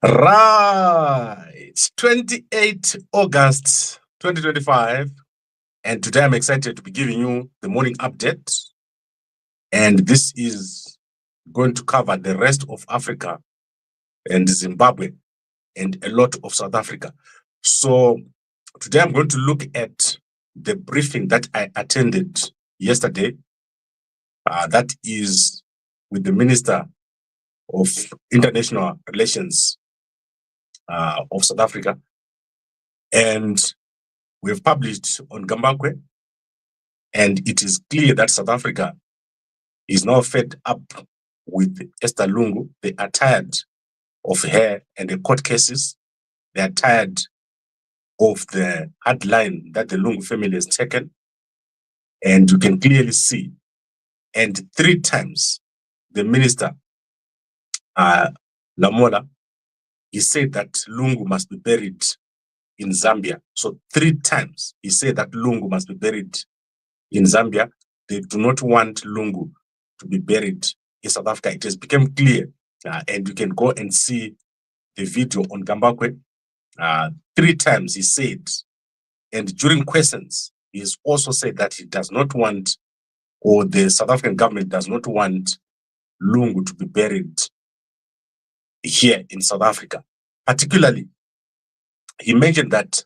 Right, 28 August 2025, and today I'm excited to be giving you the morning update, and this is going to cover the rest of Africa and Zimbabwe and a lot of South Africa. So today I'm going to look at the briefing that I attended yesterday, that is with the Minister of International Relations of South Africa, and we've published on Gambakwe, and it is clear that South Africa is now fed up with Esther Lungu. They are tired of her and the court cases. They are tired of the hard line that the Lungu family has taken, and you can clearly see. And 3 times the minister, Lamola, he said that Lungu must be buried in Zambia. So 3 times he said that Lungu must be buried in Zambia. They do not want Lungu to be buried in South Africa. It has become clear, and you can go and see the video on Gambakwe. 3 times he said, and during questions, he has also said that he does not want, or the South African government does not want Lungu to be buried here in South Africa. Particularly, he mentioned that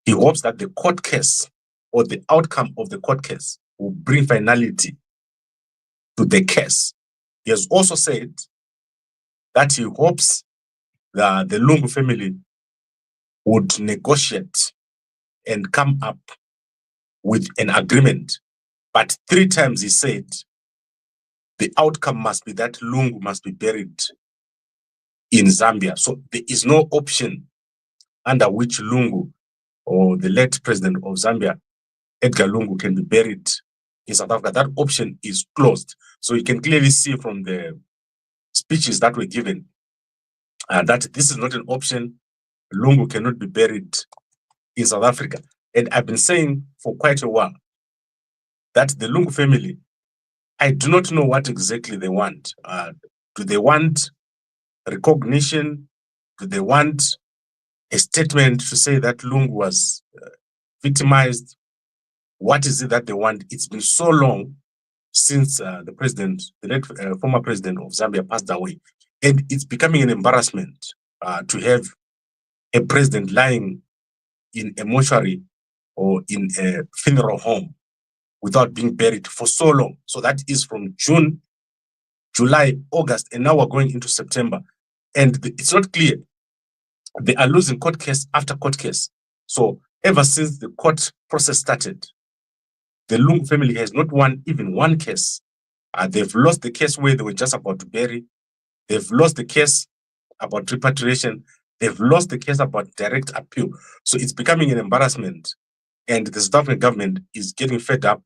he hopes that the court case or the outcome of the court case will bring finality to the case. He has also said that he hopes that the Lungu family would negotiate and come up with an agreement. But 3 times he said the outcome must be that Lungu must be buried in Zambia. So there is no option under which Lungu or the late president of Zambia, Edgar Lungu, can be buried in South Africa. That option is closed. So you can clearly see from the speeches that were given that this is not an option. Lungu cannot be buried in South Africa. And I've been saying for quite a while that the Lungu family, I do not know what exactly they want. Do they want recognition? Do they want a statement to say that Lungu was victimized? What is it that they want? It's been so long since the president, the late former president of Zambia, passed away. And it's becoming an embarrassment to have a president lying in a mortuary or in a funeral home without being buried for so long. So that is from June, July, August, and now we're going into September. And it's not clear. They are losing court case after court case. So ever since the court process started, the Lungu family has not won even one case. They've lost the case where they were just about to bury. They've lost the case about repatriation. They've lost the case about direct appeal. So it's becoming an embarrassment. And the South African government is getting fed up.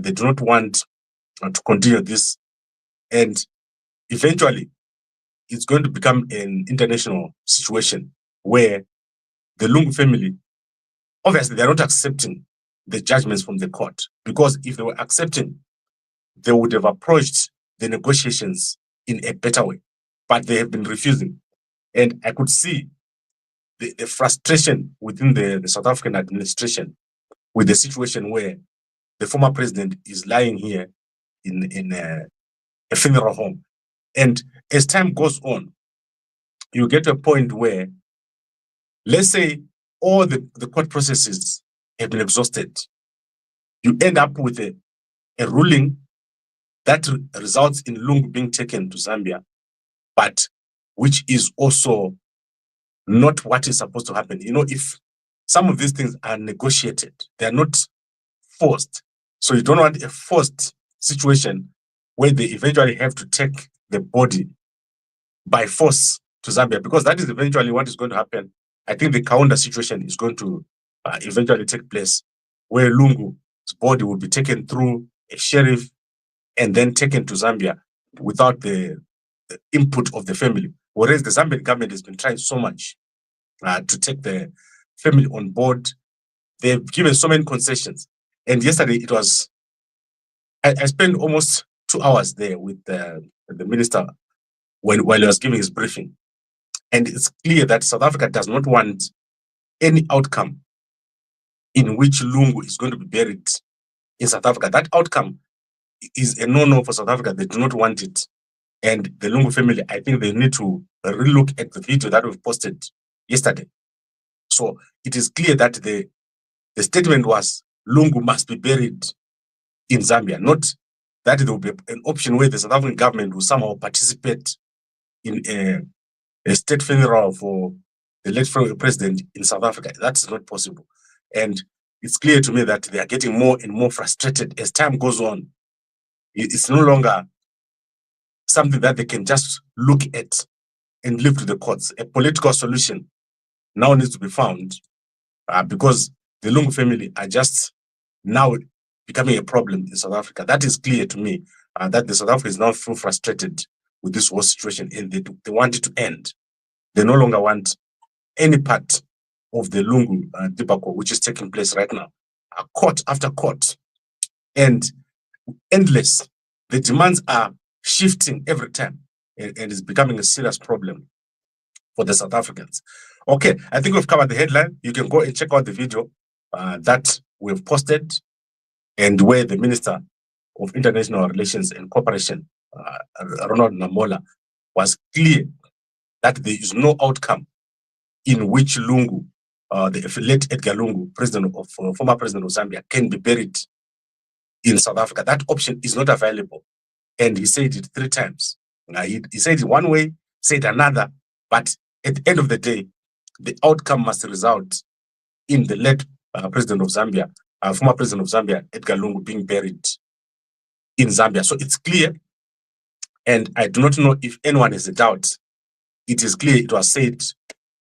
They do not want to continue this. And eventually, it's going to become an international situation where the Lungu family, obviously, they're not accepting the judgments from the court, because if they were accepting, they would have approached the negotiations in a better way, but they have been refusing. And I could see the frustration within the South African administration with the situation where the former president is lying here in a funeral home. And as time goes on, you get to a point where, let's say, all the court processes have been exhausted. You end up with a ruling that results in Lungu being taken to Zambia, but which is also not what is supposed to happen. You know, if some of these things are negotiated, they are not forced. So you don't want a forced situation where they eventually have to take the body by force to Zambia, because that is eventually what is going to happen. I think the counter situation is going to eventually take place, where Lungu's body will be taken through a sheriff and then taken to Zambia without the input of the family. Whereas the Zambian government has been trying so much to take the family on board. they've given so many concessions. And yesterday it was, I spent almost 2 hours there with the minister while he was giving his briefing. And it's clear that South Africa does not want any outcome in which Lungu is going to be buried in South Africa. That outcome is a no-no for South Africa. They do not want it. And the Lungu family, I think they need to relook at the video that we've posted yesterday. So it is clear that the statement was Lungu must be buried in Zambia, not that there will be an option where the South African government will somehow participate in a state funeral for the late president in South Africa. That's not possible. And it's clear to me that they are getting more and more frustrated as time goes on. It's no longer something that they can just look at and leave to the courts. A political solution now needs to be found because the Lungu family are just now becoming a problem in South Africa. That is clear to me, that the South Africa is now so frustrated with this whole situation and they want it to end. They no longer want any part of the Lungu debacle, which is taking place right now, court after court, and endless. The demands are shifting every time, and it's becoming a serious problem for the South Africans. Okay, I think we've covered the headline. You can go and check out the video that we've posted, and where the Minister of International Relations and Cooperation, Ronald Lamola, was clear that there is no outcome in which Lungu, the late Edgar Lungu, former president of Zambia, can be buried in South Africa. That option is not available. And he said it 3 times. He said it one way, said another, but at the end of the day, the outcome must result in the late president of Zambia, former president of Zambia, Edgar Lungu, being buried in Zambia. So it's clear, and I do not know if anyone has a doubt. It is clear it was said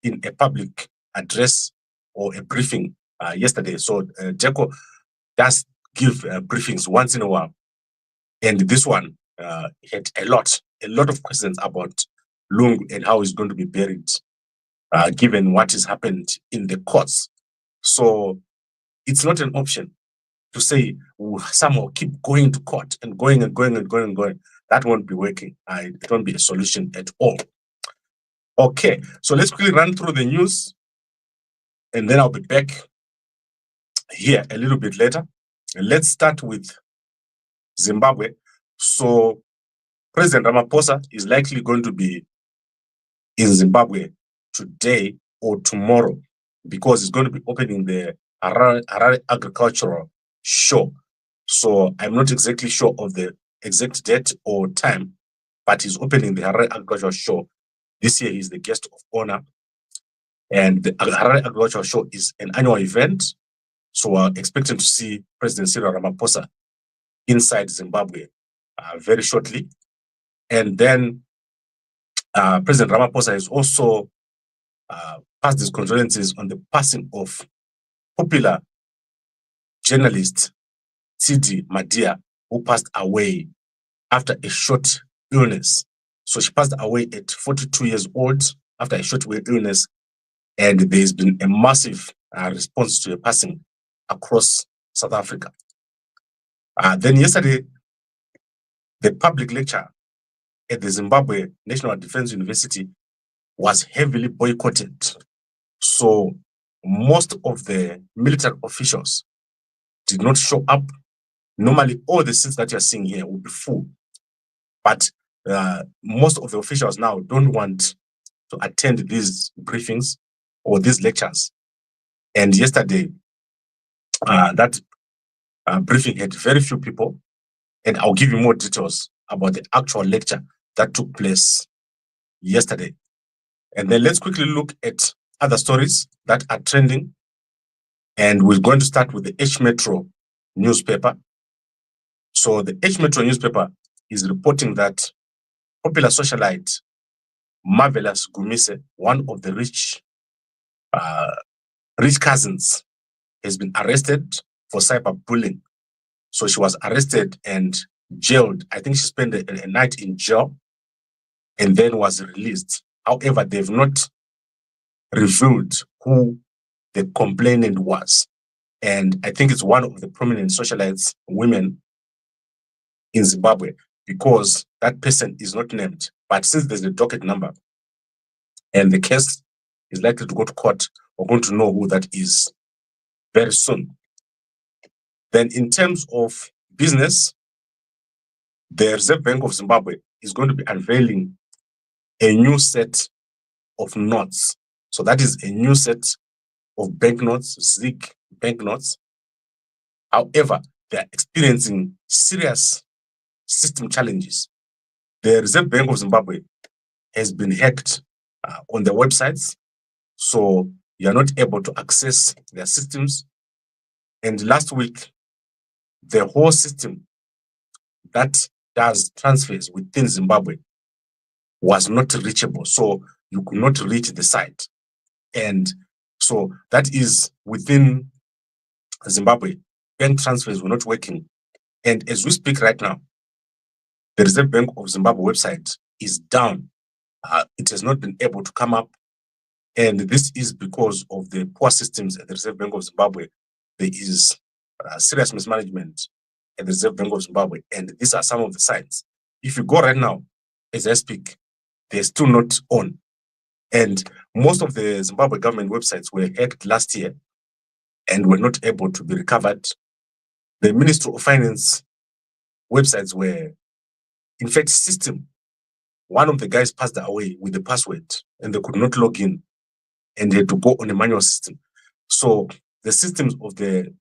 in a public address or a briefing yesterday. So Jaco does give briefings once in a while. And this one had a lot of questions about Lungu and how he's going to be buried, given what has happened in the courts. So it's not an option to say we'll somehow keep going to court and going and going and going and going. That won't be working. It won't be a solution at all. Okay, so let's quickly run through the news, and then I'll be back here a little bit later. And let's start with Zimbabwe. So President Ramaphosa is likely going to be in Zimbabwe today or tomorrow, because he's going to be opening the Harare Agricultural Show. So I'm not exactly sure of the exact date or time, but he's opening the Harare Agricultural Show. This year he's the guest of honor. And the Harare Agricultural Show is an annual event. So we're expecting to see President Cyril Ramaphosa inside Zimbabwe very shortly. And then President Ramaphosa has also passed his condolences on the passing of popular journalist Tidi Madia, who passed away after a short illness. So she passed away at 42 years old after a short illness, and there's been a massive response to her passing across South Africa. Then yesterday, the public lecture at the Zimbabwe National Defense University was heavily boycotted. So most of the military officials did not show up. Normally, all the seats that you're seeing here will be full, but most of the officials now don't want to attend these briefings or these lectures. And yesterday, that briefing had very few people, and I'll give you more details about the actual lecture that took place yesterday. And then let's quickly look at other stories that are trending. And we're going to start with the H Metro newspaper. So the H Metro newspaper is reporting that popular socialite Marvelous Gumise, one of the rich cousins, has been arrested for cyberbullying. So she was arrested and jailed. I think she spent a night in jail and then was released. However, they've not revealed who the complainant was. And I think it's one of the prominent socialites, women in Zimbabwe, because that person is not named. But since there's a docket number and the case is likely to go to court, we're going to know who that is very soon. Then in terms of business, the Reserve Bank of Zimbabwe is going to be unveiling a new set of notes. So that is a new set of banknotes, Zig banknotes. However, they are experiencing serious system challenges. The Reserve Bank of Zimbabwe has been hacked on their websites, so you are not able to access their systems. And last week, the whole system that does transfers within Zimbabwe was not reachable, so you could not reach the site. And so that is within Zimbabwe, bank transfers were not working. And as we speak right now, the Reserve Bank of Zimbabwe website is down. It has not been able to come up. And this is because of the poor systems at the Reserve Bank of Zimbabwe. There is serious mismanagement at the Reserve Bank of Zimbabwe. And these are some of the signs. If you go right now, as I speak, they're still not on. And most of the Zimbabwe government websites were hacked last year and were not able to be recovered. The Ministry of Finance websites were, in fact, system. One of the guys passed away with the password and they could not log in and they had to go on a manual system. So the systems of the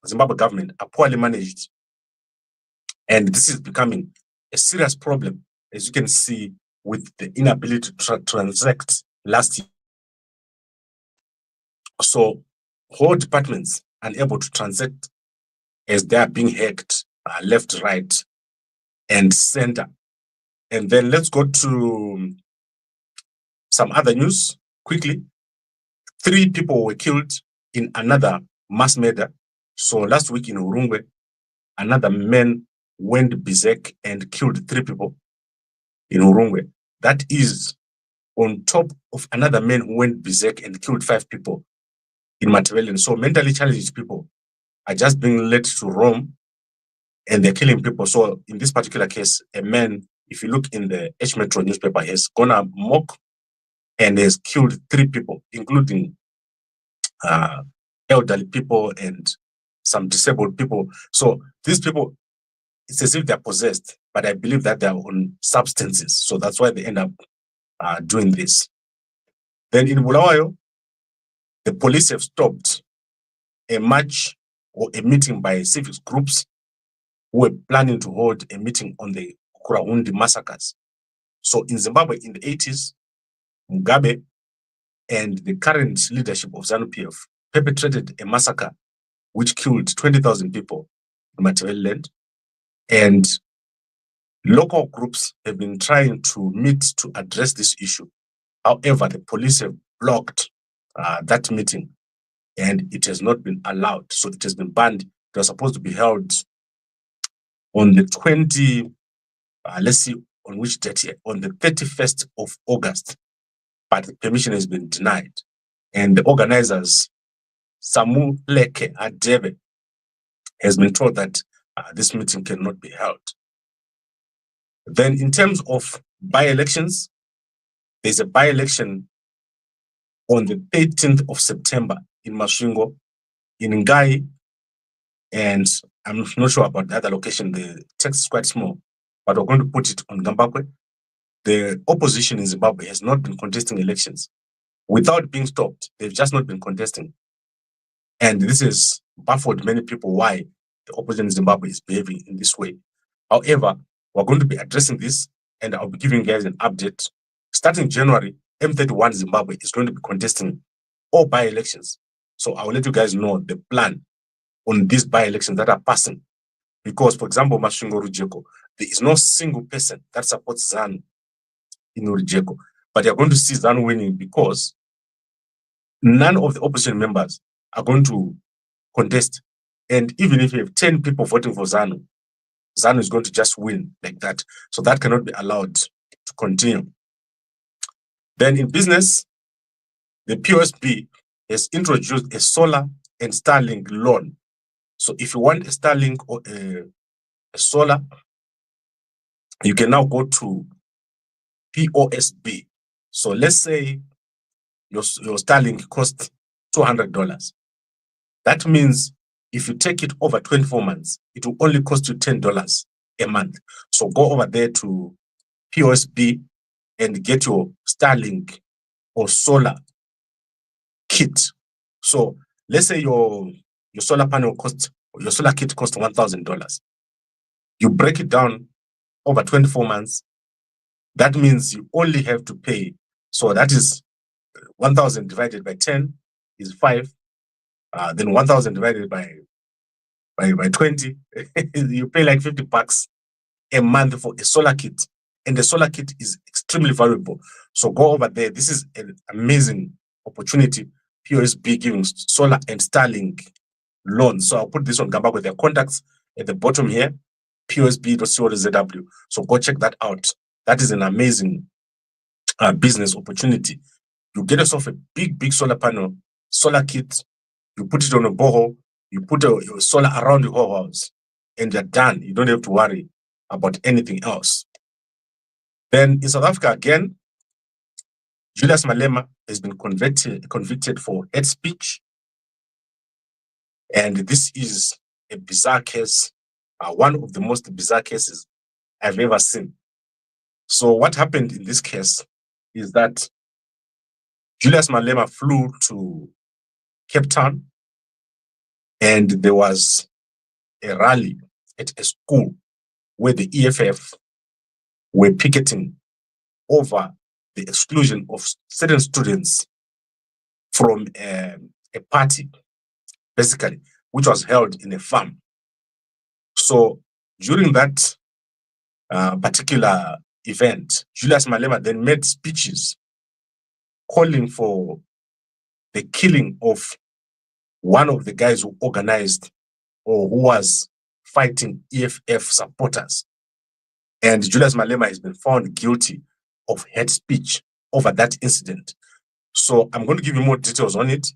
Zimbabwe government are poorly managed. And this is becoming a serious problem, as you can see, with the inability to transact last year. So whole departments unable to transact as they are being hacked left, right, and center. And then let's go to some other news quickly. 3 people were killed in another mass murder. So last week in Urungwe, another man went berserk and killed 3 people in Urungwe. That is on top of another man who went berserk and killed 5 people in Matabeleland. So mentally challenged people are just being led to roam and they're killing people. So in this particular case, a man, if you look in the H Metro newspaper, has gone amok and has killed 3 people, including elderly people and some disabled people. So these people, it's as if they're possessed, but I believe that they're on substances. So that's why they end up doing this. Then in Bulawayo, the police have stopped a march or a meeting by civic groups who were planning to hold a meeting on the Kurahundi massacres. So in Zimbabwe in the 80s, Mugabe and the current leadership of ZANU-PF perpetrated a massacre which killed 20,000 people in Matabeleland. And local groups have been trying to meet to address this issue. However, the police have blocked that meeting and it has not been allowed. So it has been banned. It was supposed to be held on the let's see on which date here, on the 31st of August, but the permission has been denied. And the organizers, Samu Leke Adebe, has been told that this meeting cannot be held. Then in terms of by-elections, there's a by-election on the 13th of September in Masvingo, in Ngai, and I'm not sure about the other location. The text is quite small, but we're going to put it on Gambakwe. The opposition in Zimbabwe has not been contesting elections. Without being stopped, they've just not been contesting. And this has baffled many people why the opposition in Zimbabwe is behaving in this way. However, we're going to be addressing this and I'll be giving you guys an update. Starting January, M31 Zimbabwe is going to be contesting all by-elections. So I'll let you guys know the plan on these by-elections that are passing. Because, for example, Masvingo Rujeko, there is no single person that supports ZANU in Rujeko. But you're going to see ZANU winning because none of the opposition members are going to contest. And even if you have 10 people voting for ZANU, ZANU is going to just win like that. So that cannot be allowed to continue. Then in business, the POSB has introduced a solar and Starlink loan. So if you want a Starlink or a solar, you can now go to POSB. So let's say your Starlink costs $200. That means if you take it over 24 months, it will only cost you $10 a month. So go over there to POSB and get your Starlink or solar kit. So let's say your solar panel costs, your solar kit costs $1,000. You break it down over 24 months. That means you only have to pay. So that is 1,000 divided by 10 is 5. Then 1,000 divided by 20, you pay like $50 a month for a solar kit. And the solar kit is extremely valuable. So go over there. This is an amazing opportunity. POSB giving solar and Starlink loans. So I'll put this on Gambakwe with their contacts at the bottom here, POSB.co.zw. So go check that out. That is an amazing business opportunity. You get yourself a big solar panel, solar kit, you put it on a borehole, you put your solar around the whole house, and you're done. You don't have to worry about anything else. Then in South Africa again, Julius Malema has been convicted for hate speech. And this is a bizarre case, one of the most bizarre cases I've ever seen. So what happened in this case is that Julius Malema flew to Cape Town, and there was a rally at a school where the EFF were picketing over the exclusion of certain students from a party, basically, which was held in a farm. So during that particular event, Julius Malema then made speeches calling for the killing of one of the guys who organized or who was fighting EFF supporters. And Julius Malema has been found guilty of hate speech over that incident. So I'm going to give you more details on it,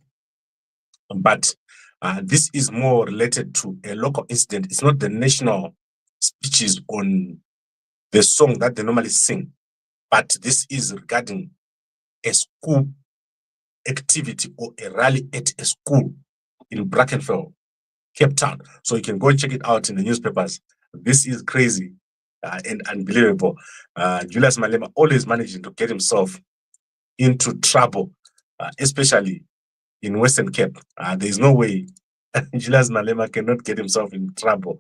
but this is more related to a local incident. It's not the national speeches on the song that they normally sing, but this is regarding a school activity or a rally at a school in Brackenfell, Cape Town. So you can go and check it out in the newspapers. This is crazy and unbelievable. Julius Malema always managing to get himself into trouble, especially in Western Cape. There is no way Julius Malema cannot get himself in trouble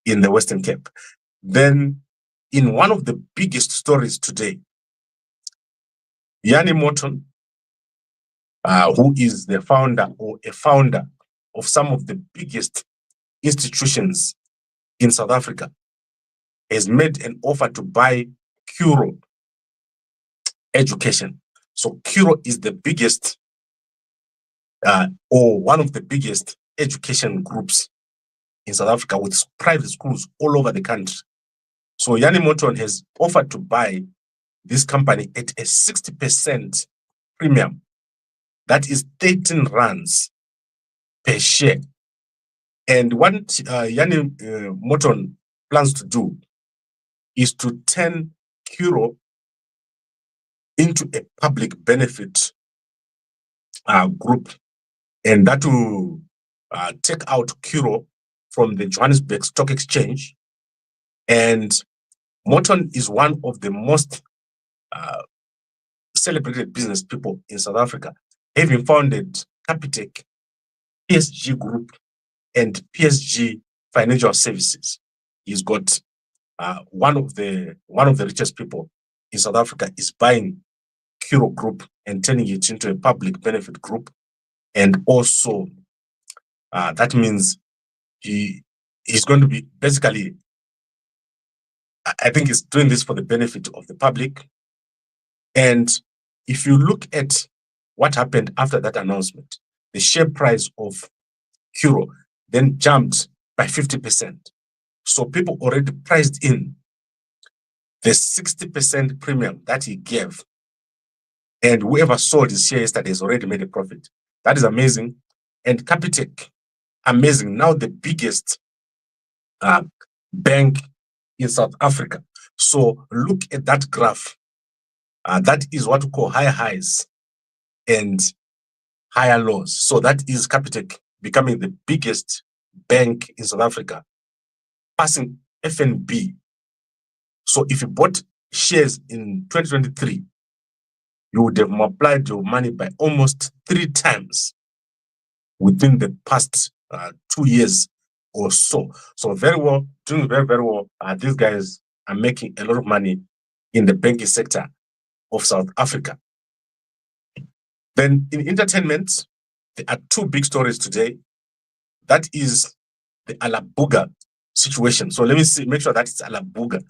in the Western Cape. Then, in one of the biggest stories today, Yanni Morton, who is the founder or a founder of some of the biggest institutions in South Africa, has made an offer to buy Curro Education. So Curro is the biggest or one of the biggest education groups in South Africa with private schools all over the country. So Yanni Morton has offered to buy this company at a 60% premium. That is 13 rands per share. And what Yanni Morton plans to do is to turn Curro into a public benefit group. And that will take out Curro from the Johannesburg Stock Exchange. And Morton is one of the most celebrated business people in South Africa, having founded Capitec, PSG Group, and PSG Financial Services. He's got one of the richest people in South Africa is buying Curro Group and turning it into a public benefit group. And also, that means he's going to be basically, I think he's doing this for the benefit of the public. And if you look at what happened after that announcement, the share price of Curro then jumped by 50%. So people already priced in the 60% premium that he gave. And whoever sold his share yesterday has already made a profit. That is amazing. And Capitec, amazing, now the biggest bank in South Africa. So look at that graph. That is what we call high highs and higher lows. So that is Capitec becoming the biggest bank in South Africa, passing FNB. So if you bought shares in 2023, you would have multiplied your money by almost 3 times within the past 2 years or so. So very well, doing very, very well. These guys are making a lot of money in the banking sector of South Africa. Then in entertainment, there are 2 big stories today. That is the Alabuga situation. So let me see, make sure that it's Alabuga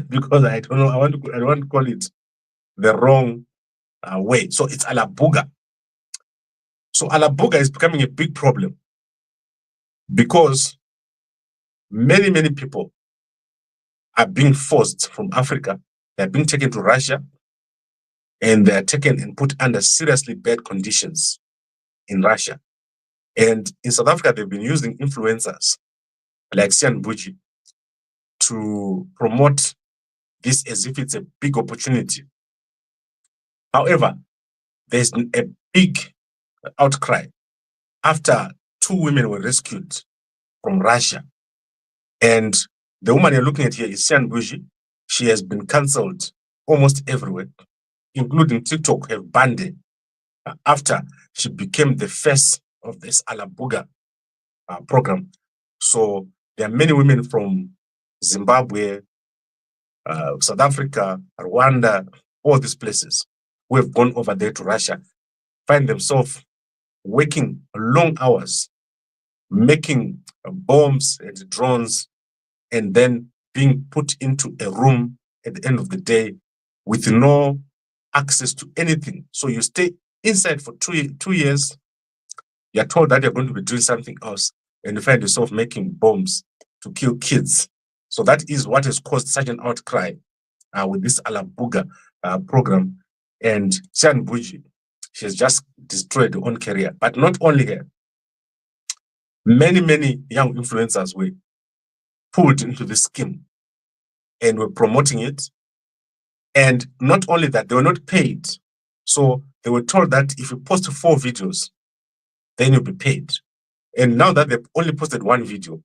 because I don't know. I don't want to call it the wrong way. So it's Alabuga. So Alabuga is becoming a big problem because many, many people are being forced from Africa. They're being taken to Russia and they're taken and put under seriously bad conditions in Russia. And in South Africa, they've been using influencers like Sian Buji to promote this as if it's a big opportunity. However, there's a big outcry after 2 women were rescued from Russia. And the woman you're looking at here is Sian Buji. She has been cancelled almost everywhere, including TikTok have banned her after she became the face of this Alabuga program. So there are many women from Zimbabwe, South Africa, Rwanda, all these places who have gone over there to Russia, find themselves working long hours, making bombs and drones, and then being put into a room at the end of the day with no access to anything. So you stay inside for 2 years, you're told that you're going to be doing something else, and you find yourself making bombs to kill kids. So that is what has caused such an outcry with this Alabuga program. And Sian Buji, she has just destroyed her own career. But not only her, many, many young influencers were pulled into this scheme and were promoting it. And not only that, they were not paid. So they were told that if you post 4 videos, then you'll be paid. And now that they've only posted 1 video,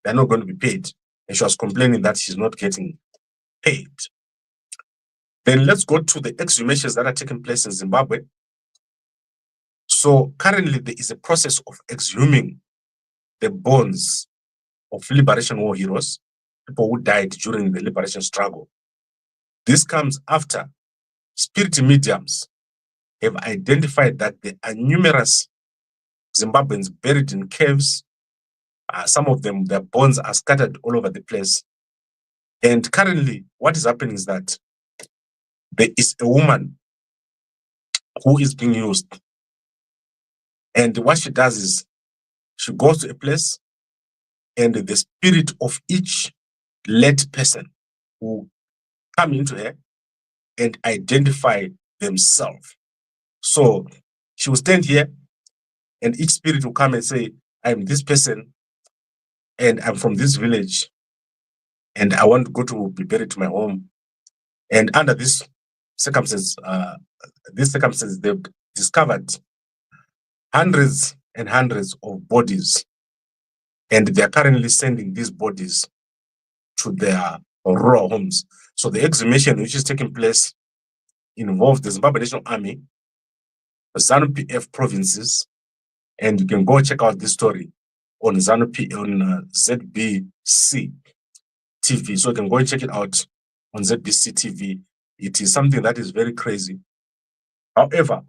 they're not going to be paid. And she was complaining that she's not getting paid. Then let's go to the exhumations that are taking place in Zimbabwe. So currently there is a process of exhuming the bones of Liberation War heroes, people who died during the liberation struggle. This comes after spirit mediums have identified that there are numerous Zimbabweans buried in caves. Some of them, their bones are scattered all over the place. And currently, what is happening is that there is a woman who is being used. And what she does is she goes to a place and the spirit of each late person will come into her and identify themselves. So she will stand here and each spirit will come and say, I'm this person and I'm from this village and I want to go to be buried to my home. And under this circumstance, they've discovered hundreds and hundreds of bodies, and they're currently sending these bodies to their rural homes. So the exhumation which is taking place involves the Zimbabwe National Army, the ZANU-PF provinces, and you can go check out this story on ZBC TV. So you can go and check it out on ZBC TV. It is something that is very crazy. However,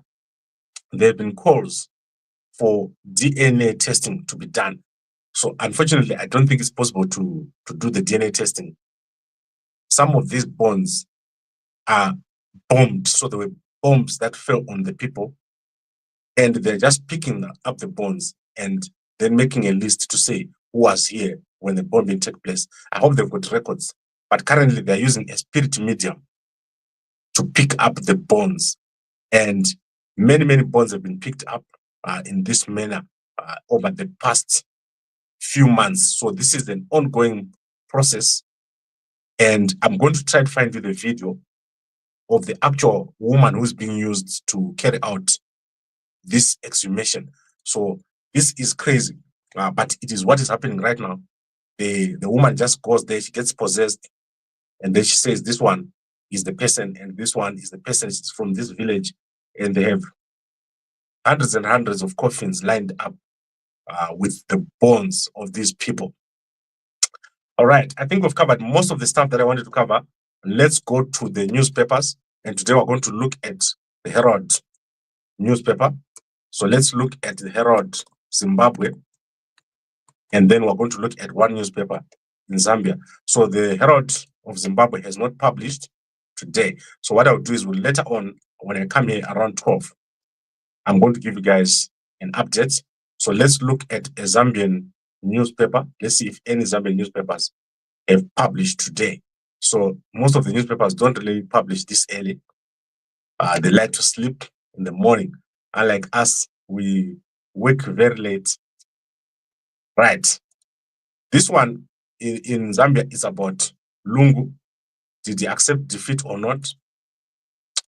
there have been calls for DNA testing to be done. So unfortunately, I don't think it's possible to do the DNA testing. Some of these bones are bombed. So there were bombs that fell on the people, and they're just picking up the bones and then making a list to say who was here when the bombing took place. I hope they've got records, but currently they're using a spirit medium to pick up the bones, and many, many bones have been picked up in this manner. over the past few months. So this is an ongoing process. And I'm going to try to find you the video of the actual woman who's being used to carry out this exhumation. So this is crazy, but it is what is happening right now. The woman just goes there, she gets possessed, and then she says, this one is the person, and this one is the person from this village, and they have hundreds and hundreds of coffins lined up with the bones of these people. All right, I think we've covered most of the stuff that I wanted to cover. Let's go to the newspapers, and today we're going to look at the Herald newspaper. So let's look at the Herald Zimbabwe, and then we're going to look at one newspaper in Zambia. So the Herald of Zimbabwe has not published today. So what I'll do is later on, when I come here around 12, I'm going to give you guys an update. So let's look at a Zambian newspaper. Let's see if any Zambian newspapers have published today. So most of the newspapers don't really publish this early. They like to sleep in the morning. Unlike us, we wake very late. Right. This one in Zambia is about Lungu. Did he accept defeat or not?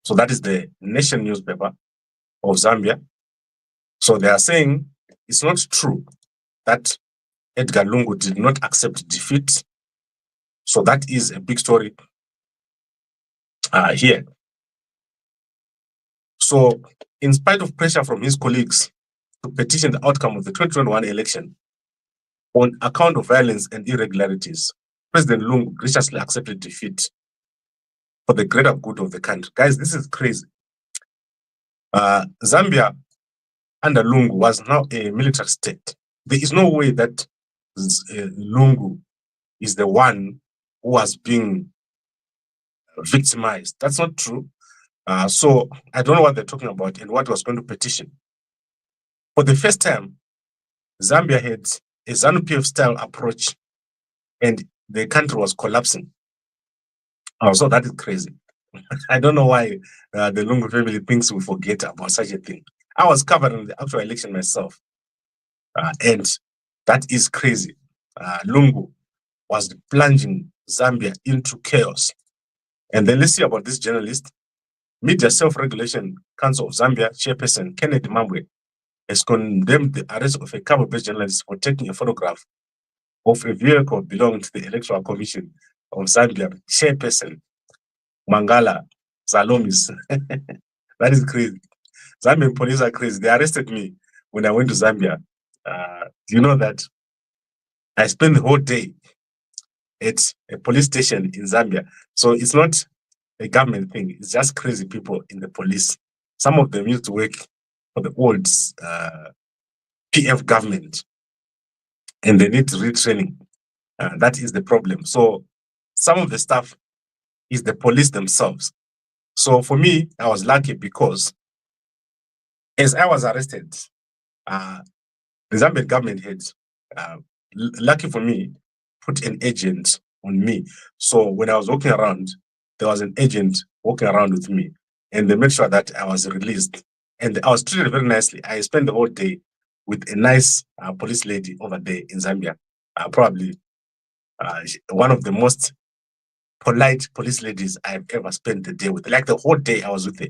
So that is the Nation newspaper of Zambia. So they are saying it's not true that Edgar Lungu did not accept defeat. So that is a big story here. So in spite of pressure from his colleagues to petition the outcome of the 2021 election on account of violence and irregularities, President Lungu graciously accepted defeat for the greater good of the country. Guys, this is crazy. Zambia under Lungu was now a military state. There is no way that Lungu is the one who was being victimized. That's not true. So I don't know what they're talking about and what was going to petition. For the first time, Zambia had a ZANU-PF style approach and the country was collapsing. So that is crazy. I don't know why the Lungu family thinks we forget about such a thing. I was covering the actual election myself, and that is crazy. Lungu was plunging Zambia into chaos. And then let's see about this journalist. Media Self-Regulation Council of Zambia chairperson Kennedy Mambwe has condemned the arrest of a Cabo-based journalist for taking a photograph of a vehicle belonging to the Electoral Commission of Zambia chairperson Mangala Zalomis. That is crazy. Zambian police are crazy. They arrested me when I went to Zambia. Do you know that I spent the whole day at a police station in Zambia? So it's not a government thing. It's just crazy people in the police. Some of them used to work for the old PF government, and they need retraining. That is the problem. So some of the stuff is the police themselves. So for me, I was lucky because as I was arrested, the Zambian government had, lucky for me, put an agent on me. So when I was walking around, there was an agent walking around with me, and they made sure that I was released. And I was treated very nicely. I spent the whole day with a nice police lady over there in Zambia, probably one of the most polite police ladies I've ever spent the day with. Like the whole day I was with her.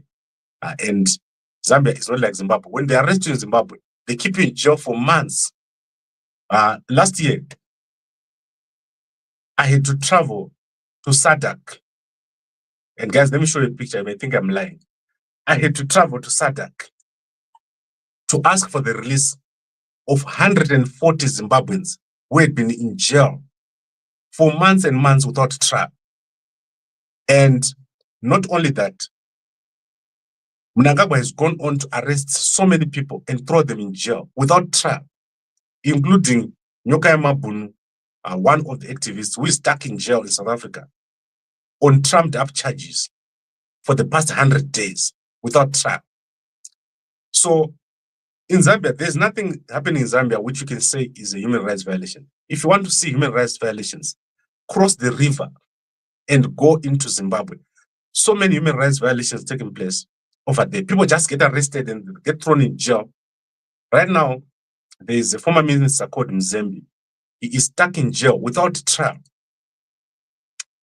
And Zambia is not like Zimbabwe. When they arrest you in Zimbabwe, they keep you in jail for months. Last year, I had to travel to Sadak. And guys, let me show you a picture. I may think I'm lying. I had to travel to Sadak to ask for the release of 140 Zimbabweans who had been in jail for months and months without trial. And not only that, Mnangagwa has gone on to arrest so many people and throw them in jail without trial, including Nyokaya Mabunu, one of the activists who is stuck in jail in South Africa on trumped-up charges for the past 100 days without trial. So in Zambia, there's nothing happening in Zambia which you can say is a human rights violation. If you want to see human rights violations, cross the river and go into Zimbabwe. So many human rights violations taking place over there. People just get arrested and get thrown in jail. Right now, There is a former minister called Mzembe. He is stuck in jail without trial.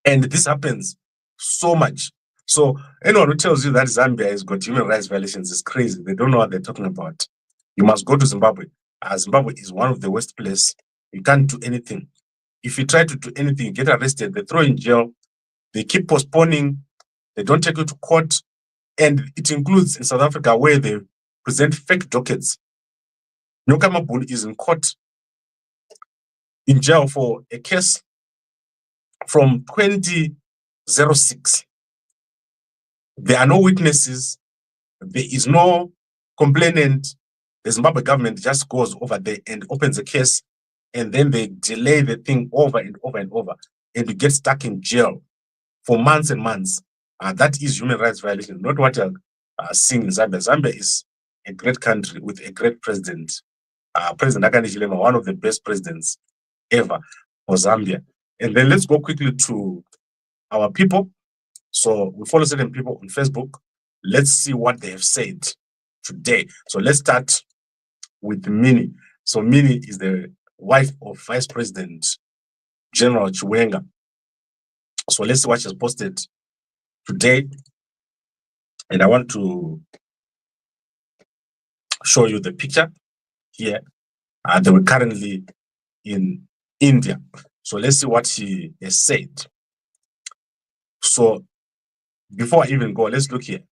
And this happens so much. So anyone who tells you that Zambia has got human rights violations is crazy. They don't know what they're talking about. You must go to Zimbabwe. Zimbabwe is one of the worst places. You can't do anything. If you try to do anything, you get arrested, they throw you in jail. They keep postponing. They don't take you to court. And it includes in South Africa where they present fake dockets. Nyoka Mabuni is in court in jail for a case from 2006. There are no witnesses. There is no complainant. The Zimbabwe government just goes over there and opens a case, and then they delay the thing over and over and over, and you get stuck in jail for months and months. That is human rights violation, not what you're seeing in Zambia. Zambia is a great country with a great president. President Hakainde Hichilema, one of the best presidents ever for Zambia. And then let's go quickly to our people. So we follow certain people on Facebook. Let's see what they have said today. So let's start with Minnie. So Minnie is the wife of Vice President General Chiwenga. So let's see what she's posted today. And I want to show you the picture here. They were currently in India. So let's see what she has said. So before I even go, let's look here.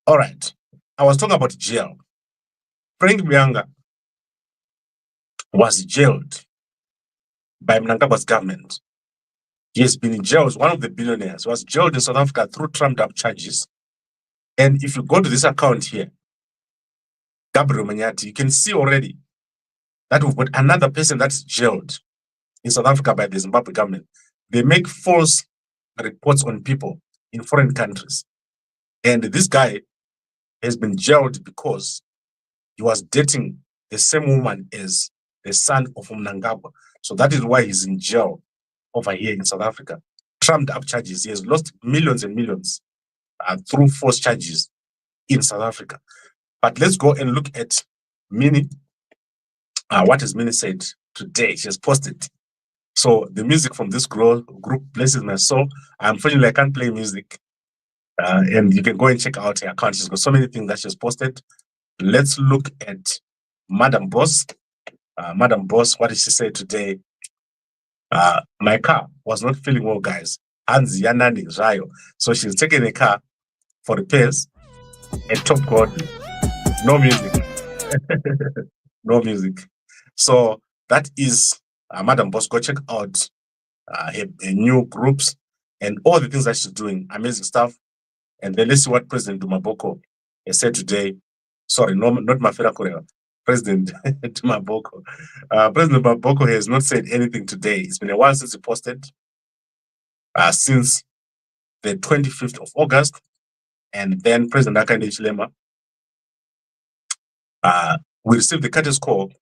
All right. I was talking about jail. Frank Myanga was jailed by Mnangagwa's government. He has been in jail as one of the billionaires. He was jailed in South Africa through trumped-up charges. And if you go to this account here, Gabriel Manyati, you can see already that we've got another person that's jailed in South Africa by the Zimbabwe government. They make false reports on people in foreign countries. And this guy has been jailed because he was dating the same woman as the son of Mnangagwa. So that is why he's in jail over here in South Africa. Trumped up charges. He has lost millions and millions through false charges in South Africa. But let's go and look at Minnie. What has Minnie said today? She has posted. So the music from this group blesses my soul. Unfortunately, I can't play music. And you can go and check out her account. She's got so many things that she's posted. Let's look at Madam Boss. Madam Boss, what did she say today? My car was not feeling well, guys. Hands Yanani Rayo. So she's taking a car for repairs at Top God. No music. No music. So that is Madam Boss. Go check out her new groups and all the things that she's doing. Amazing stuff. And then let's see what President Dumaboko has said today. Sorry, no, not Mafera Korea. President Dumaboko. President Dumaboko has not said anything today. It's been a while since he posted. Since the 25th of August. And then President Hakainde Hichilema we received the courtesy call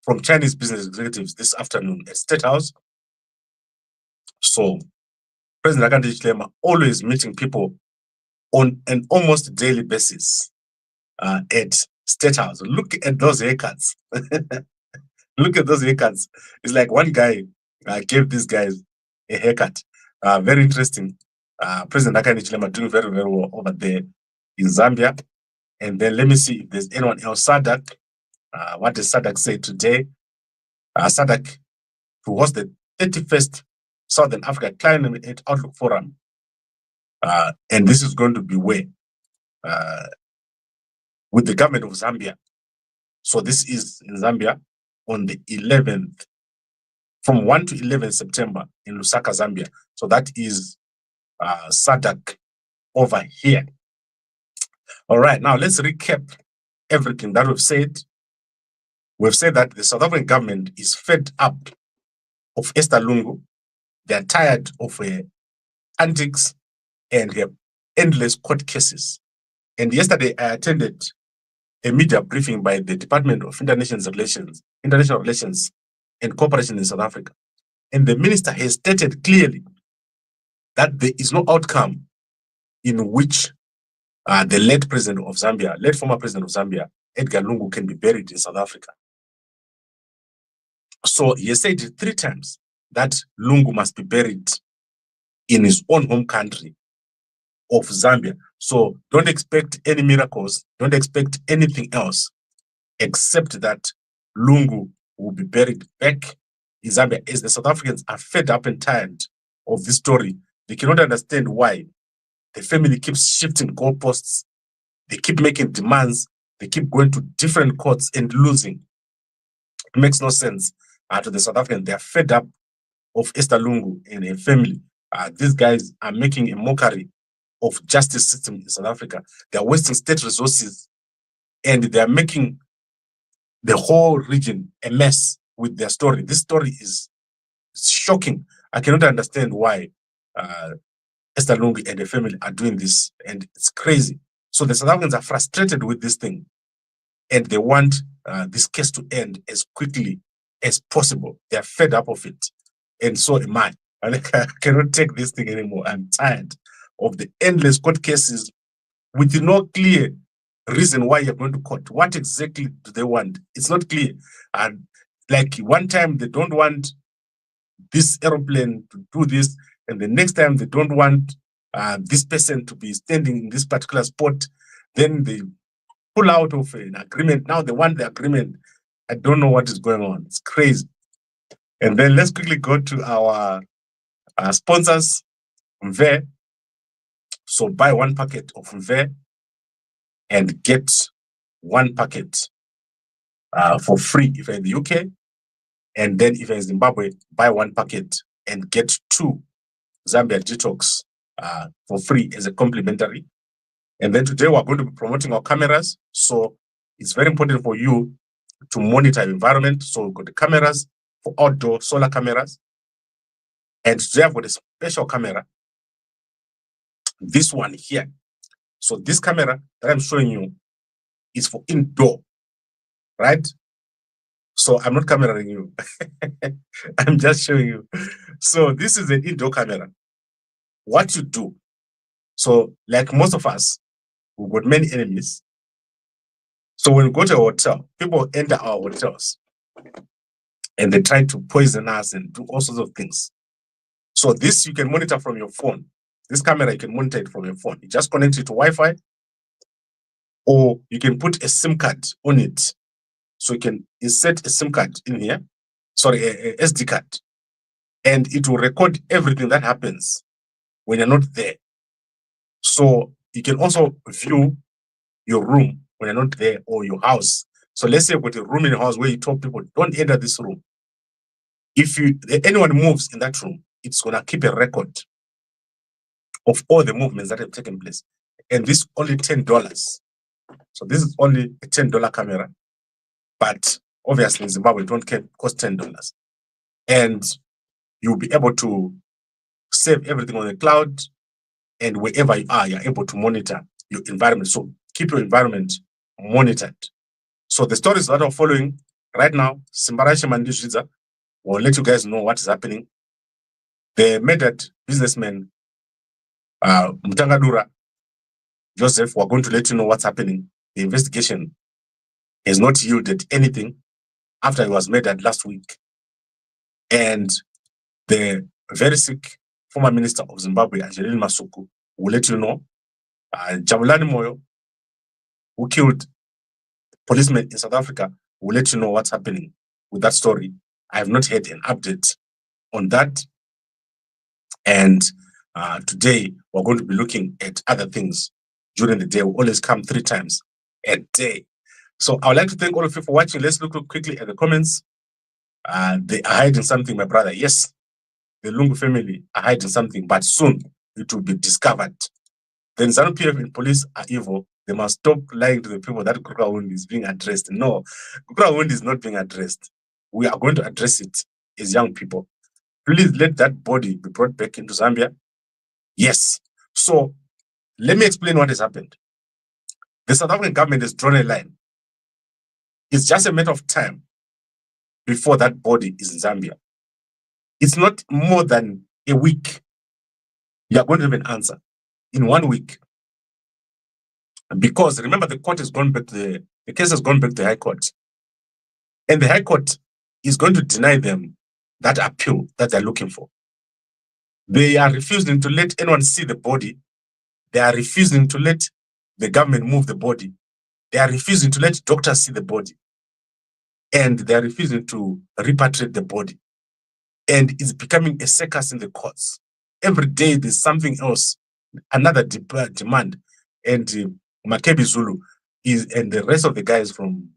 from Chinese business executives this afternoon at State House. So President Hakainde Hichilema always meeting people on an almost daily basis at State House. Look at those haircuts. Look at those haircuts. It's like one guy gave these guys a haircut. Very interesting. President Hakainde Hichilema doing very, very well over there in Zambia. And then let me see if there's anyone else. Sadak. What does Sadak say today? Sadak, who hosts the 31st Southern Africa Climate Outlook Forum. And this is going to be where? With the government of Zambia. So this is in Zambia on the 11th, from 1 to 11 September in Lusaka, Zambia. So that is Sadak over here. All right, now let's recap everything that we've said. We've said that the South African government is fed up of Esther Lungu. They're tired of her antics and her endless court cases. And yesterday I attended a media briefing by the Department of International Relations and Cooperation in South Africa. And the minister has stated clearly that there is no outcome in which the late former president of Zambia, Edgar Lungu can be buried in South Africa. So he said 3 times that Lungu must be buried in his own home country of Zambia. So don't expect any miracles, don't expect anything else except that Lungu will be buried back in Zambia. As the South Africans are fed up and tired of this story, they cannot understand why the family keeps shifting goalposts, they keep making demands, they keep going to different courts and losing. It makes no sense to the South Africans. They are fed up of Esther Lungu and her family. These guys are making a mockery of justice system in South Africa. They are wasting state resources and they are making the whole region a mess with their story. This story is shocking. I cannot understand why Esther Lungu and the family are doing this, and it's crazy. So the South Africans are frustrated with this thing, and they want this case to end as quickly as possible. They are fed up of it, and so am I. I cannot take this thing anymore. I'm tired of the endless court cases with no clear reason why you're going to court. What exactly do they want? It's not clear. And like one time they don't want this aeroplane to do this, and the next time they don't want this person to be standing in this particular spot, then they pull out of an agreement. Now they want the agreement. I don't know what is going on. It's crazy. And then let's quickly go to our sponsors, Mve. So buy 1 packet of Mve and get 1 packet for free if you're in the UK. And then if you're in Zimbabwe, buy 1 packet and get 2 Zambia Detox for free as a complimentary. And then today we're going to be promoting our cameras. So it's very important for you to monitor your environment. So we've got the cameras for outdoor solar cameras. And today I've got a special camera, this one here. So this camera that I'm showing you is for indoor, right? So I'm not cameraing you. I'm just showing you. So this is an indoor camera. What you do, so like most of us, we've got many enemies. So when we go to a hotel, people enter our hotels and they try to poison us and do all sorts of things. So this you can monitor from your phone. This camera, you can monitor it from your phone. You just connect it to Wi-Fi, or you can put a SIM card on it. So you can insert a SIM card in here, sorry, a SD card, and it will record everything that happens when you're not there. So you can also view your room when you're not there, or your house. So let's say you've got a room in your house where you tell people, don't enter this room. If anyone moves in that room, it's going to keep a record of all the movements that have taken place. And this is only $10. So this is only a $10 camera. But obviously in Zimbabwe, it won't cost $10. And you'll be able to save everything on the cloud. And wherever you are, you're able to monitor your environment. So keep your environment monitored. So the stories that are following right now, Simbarashi Mandizhidza will let you guys know what is happening. The murdered businessman, Mutangadura Joseph, we're going to let you know what's happening. The investigation has not yielded anything after he was murdered last week. And the very sick former minister of Zimbabwe, Angelina Masuku, will let you know. Jabulani Moyo, who killed policemen in South Africa, will let you know what's happening with that story. I have not had an update on that. And today, we're going to be looking at other things during the day. We always come 3 times a day. So I would like to thank all of you for watching. Let's look quickly at the comments. They are hiding something, my brother. Yes, the Lungu family are hiding something, but soon it will be discovered. The ZANU-PF and police are evil. They must stop lying to the people that Curro is being addressed. No, Curro is not being addressed. We are going to address it as young people. Please let that body be brought back into Zambia. Yes. So let me explain what has happened. The South African government has drawn a line. It's just a matter of time before that body is in Zambia. It's not more than a week. You are going to have an answer in 1 week. Because remember, the court has gone back to The case has gone back to the High Court. And the High Court is going to deny them that appeal that they're looking for. They are refusing to let anyone see the body. They are refusing to let the government move the body. They are refusing to let doctors see the body. And they are refusing to repatriate the body. And it's becoming a circus in the courts. Every day there's something else, another demand. And Makebi Zulu and the rest of the guys from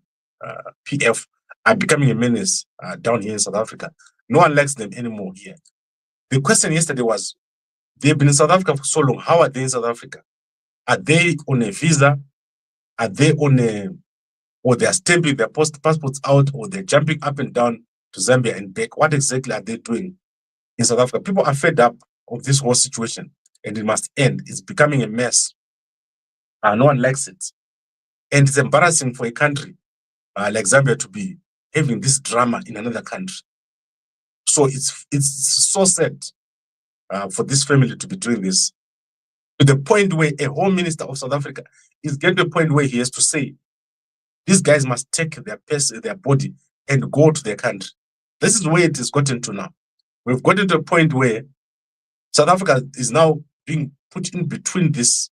PF are becoming a menace down here in South Africa. No one likes them anymore here. The question yesterday was, they've been in South Africa for so long. How are they in South Africa? Are they on a visa? Are they on a, or they're stamping their passports out, or they're jumping up and down to Zambia and back? What exactly are they doing in South Africa? People are fed up of this whole situation, and it must end. It's becoming a mess. No one likes it. And it's embarrassing for a country like Zambia to be having this drama in another country. So it's so sad for this family to be doing this, to the point where a Home Minister of South Africa is getting to a point where he has to say, these guys must take their body and go to their country. This is where it is gotten to now. We've gotten to a point where South Africa is now being put in between this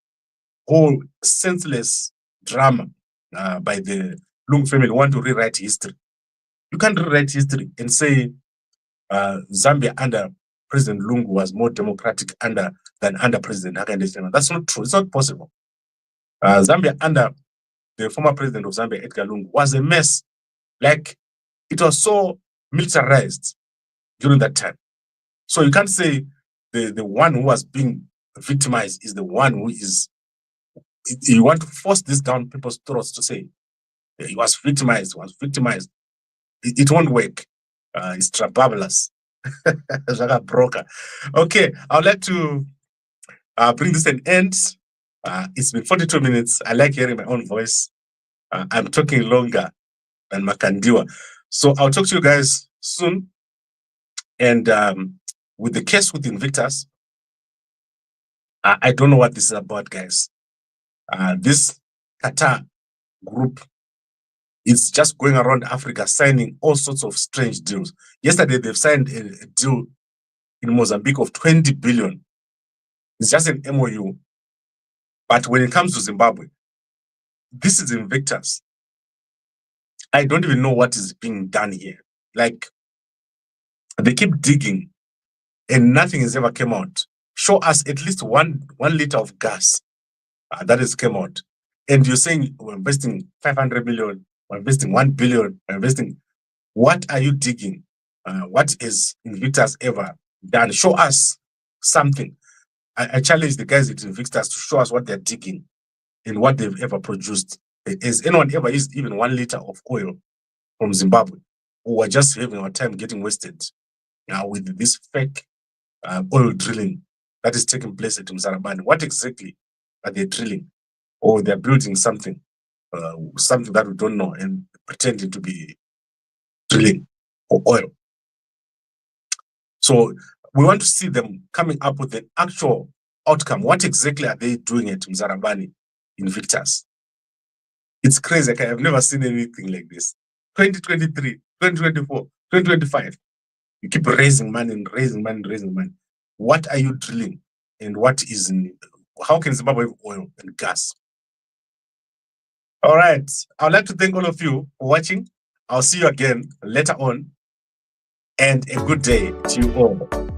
whole senseless drama by the Lungu family who want to rewrite history. You can't rewrite history and say Zambia under President Lungu was more democratic than under President Hakainde. That's not true. It's not possible. Zambia under the former president of Zambia, Edgar Lungu, was a mess. Like, it was so militarized during that time. So you can't say the one who was being victimized is the one who is, you want to force this down people's throats to say, he was victimized, It won't work. It's trababulous. Broker. Okay, I would like to bring this an end. It's been 42 minutes. I like hearing my own voice. I'm talking longer than Makandiwa. So I'll talk to you guys soon. And with the case with Invictus, I don't know what this is about, guys. This Qatar group is just going around Africa signing all sorts of strange deals. Yesterday, they've signed a deal in Mozambique of 20 billion. It's just an MOU. But when it comes to Zimbabwe, this is Invictus. I don't even know what is being done here. Like, they keep digging and nothing has ever come out. Show us at least one liter of gas that has come out. And you're saying we're investing 500 million, we're investing 1 billion, we're investing. What are you digging? What is Invictus ever done? Show us something. I challenge the guys at Invictus to show us what they're digging and what they've ever produced. Has anyone ever used even 1 liter of oil from Zimbabwe? Or we're just having our time getting wasted with this fake oil drilling that is taking place at Mzarabani? What exactly are they drilling? Or they're building something, something that we don't know and pretending to be drilling for oil. So we want to see them coming up with an actual outcome. What exactly are they doing at Mzarabani Invictus? It's crazy. Like, I've never seen anything like this. 2023, 2024, 2025. You keep raising money and raising money and raising money. What are you drilling? And what is how can Zimbabwe have oil and gas? All right. I'd like to thank all of you for watching. I'll see you again later on. And a good day to you all.